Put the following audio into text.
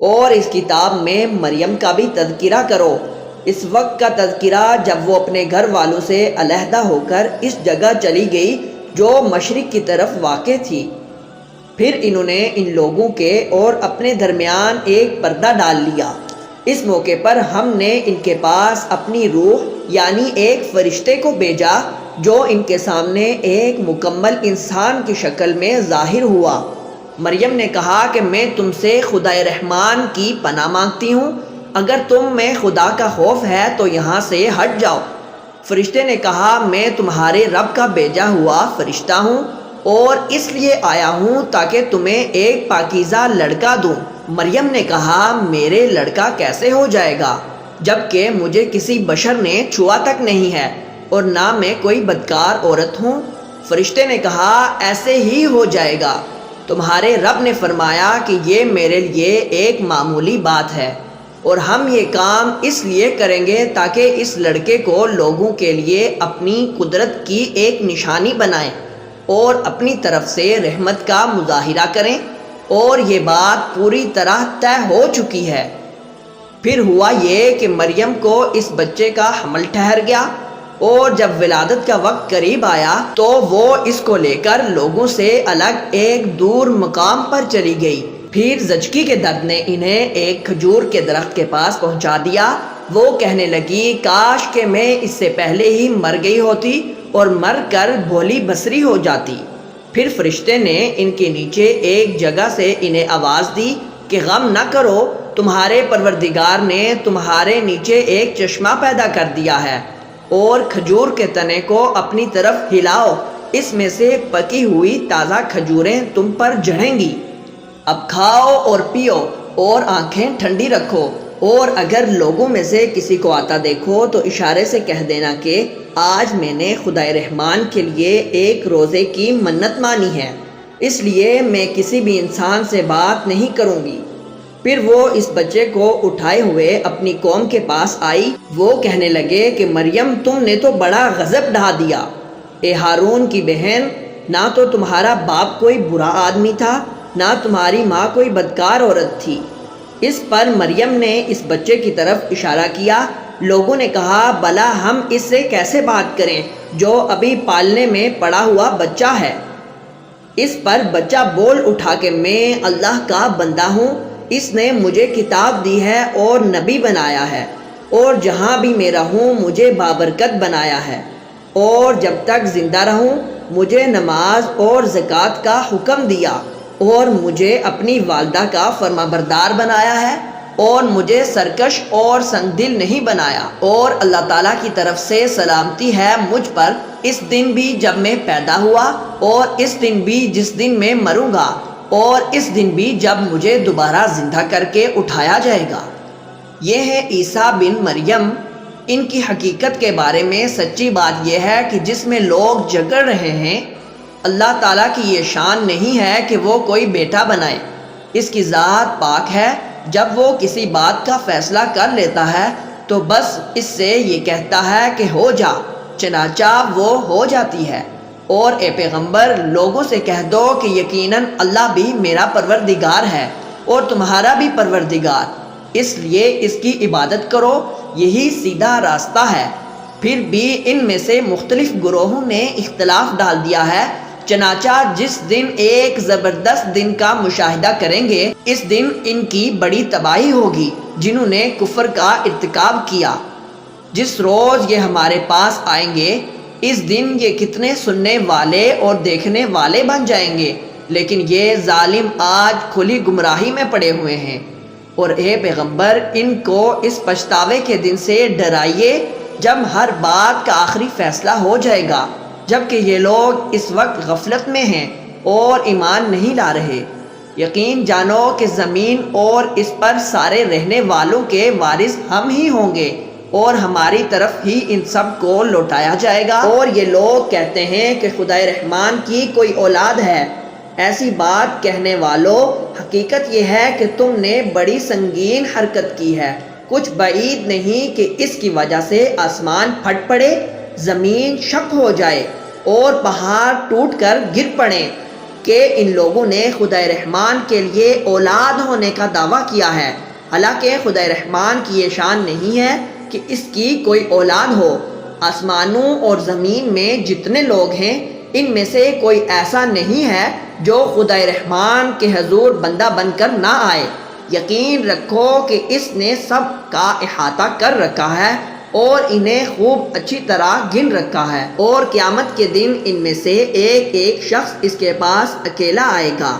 اور اس کتاب میں مریم کا بھی تذکرہ کرو، اس وقت کا تذکرہ جب وہ اپنے گھر والوں سے علیحدہ ہو کر اس جگہ چلی گئی جو مشرق کی طرف واقع تھی۔ پھر انہوں نے ان لوگوں کے اور اپنے درمیان ایک پردہ ڈال لیا۔ اس موقع پر ہم نے ان کے پاس اپنی روح یعنی ایک فرشتے کو بھیجا جو ان کے سامنے ایک مکمل انسان کی شکل میں ظاہر ہوا۔ مریم نے کہا کہ میں تم سے خدائے رحمان کی پناہ مانگتی ہوں، اگر تم میں خدا کا خوف ہے تو یہاں سے ہٹ جاؤ۔ فرشتے نے کہا میں تمہارے رب کا بھیجا ہوا فرشتہ ہوں اور اس لیے آیا ہوں تاکہ تمہیں ایک پاکیزہ لڑکا دوں۔ مریم نے کہا میرے لڑکا کیسے ہو جائے گا جبکہ مجھے کسی بشر نے چھوا تک نہیں ہے اور نہ میں کوئی بدکار عورت ہوں۔ فرشتے نے کہا ایسے ہی ہو جائے گا، تمہارے رب نے فرمایا کہ یہ میرے لیے ایک معمولی بات ہے اور ہم یہ کام اس لیے کریں گے تاکہ اس لڑکے کو لوگوں کے لیے اپنی قدرت کی ایک نشانی بنائیں اور اپنی طرف سے رحمت کا مظاہرہ کریں، اور یہ بات پوری طرح طے ہو چکی ہے۔ پھر ہوا یہ کہ مریم کو اس بچے کا حمل ٹھہر گیا اور جب ولادت کا وقت قریب آیا تو وہ اس کو لے کر لوگوں سے الگ ایک دور مقام پر چلی گئی۔ پھر زچگی کے درد نے انہیں ایک کھجور کے درخت کے پاس پہنچا دیا۔ وہ کہنے لگی کاش کہ میں اس سے پہلے ہی مر گئی ہوتی اور مر کر بھولی بصری ہو جاتی۔ پھر فرشتے نے ان کے نیچے ایک جگہ سے انہیں آواز دی کہ غم نہ کرو، تمہارے پروردگار نے تمہارے نیچے ایک چشمہ پیدا کر دیا ہے اور کھجور کے تنے کو اپنی طرف ہلاؤ، اس میں سے پکی ہوئی تازہ کھجوریں تم پر جڑیں گی۔ اب کھاؤ اور پیو اور آنکھیں ٹھنڈی رکھو، اور اگر لوگوں میں سے کسی کو آتا دیکھو تو اشارے سے کہہ دینا کہ آج میں نے خدائے رحمان کے لیے ایک روزے کی منت مانی ہے، اس لیے میں کسی بھی انسان سے بات نہیں کروں گی۔ پھر وہ اس بچے کو اٹھائے ہوئے اپنی قوم کے پاس آئی۔ وہ کہنے لگے کہ مریم تم نے تو بڑا غضب ڈھا دیا، اے ہارون کی بہن، نہ تو تمہارا باپ کوئی برا آدمی تھا نہ تمہاری ماں کوئی بدکار عورت تھی۔ اس پر مریم نے اس بچے کی طرف اشارہ کیا۔ لوگوں نے کہا بھلا ہم اس سے کیسے بات کریں جو ابھی پالنے میں پڑا ہوا بچہ ہے۔ اس پر بچہ بول اٹھا کہ میں اللہ کا بندہ ہوں، اس نے مجھے کتاب دی ہے اور نبی بنایا ہے، اور جہاں بھی میں رہوں مجھے بابرکت بنایا ہے، اور جب تک زندہ رہوں مجھے نماز اور زکوٰۃ کا حکم دیا، اور مجھے اپنی والدہ کا فرمانبردار بنایا ہے، اور مجھے سرکش اور سنگ دل نہیں بنایا، اور اللہ تعالیٰ کی طرف سے سلامتی ہے مجھ پر اس دن بھی جب میں پیدا ہوا، اور اس دن بھی جس دن میں مروں گا، اور اس دن بھی جب مجھے دوبارہ زندہ کر کے اٹھایا جائے گا۔ یہ ہے عیسیٰ بن مریم۔ ان کی حقیقت کے بارے میں سچی بات یہ ہے کہ جس میں لوگ جگڑ رہے ہیں، اللہ تعالیٰ کی یہ شان نہیں ہے کہ وہ کوئی بیٹا بنائے، اس کی ذات پاک ہے۔ جب وہ کسی بات کا فیصلہ کر لیتا ہے تو بس اس سے یہ کہتا ہے کہ ہو جا، چنانچہ وہ ہو جاتی ہے۔ اور اے پیغمبر لوگوں سے کہہ دو کہ یقیناً اللہ بھی میرا پروردگار ہے اور تمہارا بھی پروردگار، اس لیے اس کی عبادت کرو، یہی سیدھا راستہ ہے۔ پھر بھی ان میں سے مختلف گروہوں نے اختلاف ڈال دیا ہے، چنانچہ جس دن ایک زبردست دن کا مشاہدہ کریں گے اس دن ان کی بڑی تباہی ہوگی جنہوں نے کفر کا ارتکاب کیا۔ جس روز یہ ہمارے پاس آئیں گے اس دن یہ کتنے سننے والے اور دیکھنے والے بن جائیں گے، لیکن یہ ظالم آج کھلی گمراہی میں پڑے ہوئے ہیں۔ اور اے پیغمبر ان کو اس پچھتاوے کے دن سے ڈرائیے جب ہر بات کا آخری فیصلہ ہو جائے گا، جبکہ یہ لوگ اس وقت غفلت میں ہیں اور ایمان نہیں لا رہے۔ یقین جانو کہ زمین اور اس پر سارے رہنے والوں کے وارث ہم ہی ہوں گے اور ہماری طرف ہی ان سب کو لوٹایا جائے گا۔ اور یہ لوگ کہتے ہیں کہ خدائے رحمان کی کوئی اولاد ہے۔ ایسی بات کہنے والوں، حقیقت یہ ہے کہ تم نے بڑی سنگین حرکت کی ہے۔ کچھ بعید نہیں کہ اس کی وجہ سے آسمان پھٹ پڑے، زمین شق ہو جائے اور پہاڑ ٹوٹ کر گر پڑیں، کہ ان لوگوں نے خدا رحمان کے لیے اولاد ہونے کا دعویٰ کیا ہے، حالانکہ خدا رحمان کی یہ شان نہیں ہے کہ اس کی کوئی اولاد ہو۔ آسمانوں اور زمین میں جتنے لوگ ہیں ان میں سے کوئی ایسا نہیں ہے جو خدا رحمان کے حضور بندہ بن کر نہ آئے۔ یقین رکھو کہ اس نے سب کا احاطہ کر رکھا ہے اور انہیں خوب اچھی طرح گن رکھا ہے، اور قیامت کے دن ان میں سے ایک ایک شخص اس کے پاس اکیلا آئے گا۔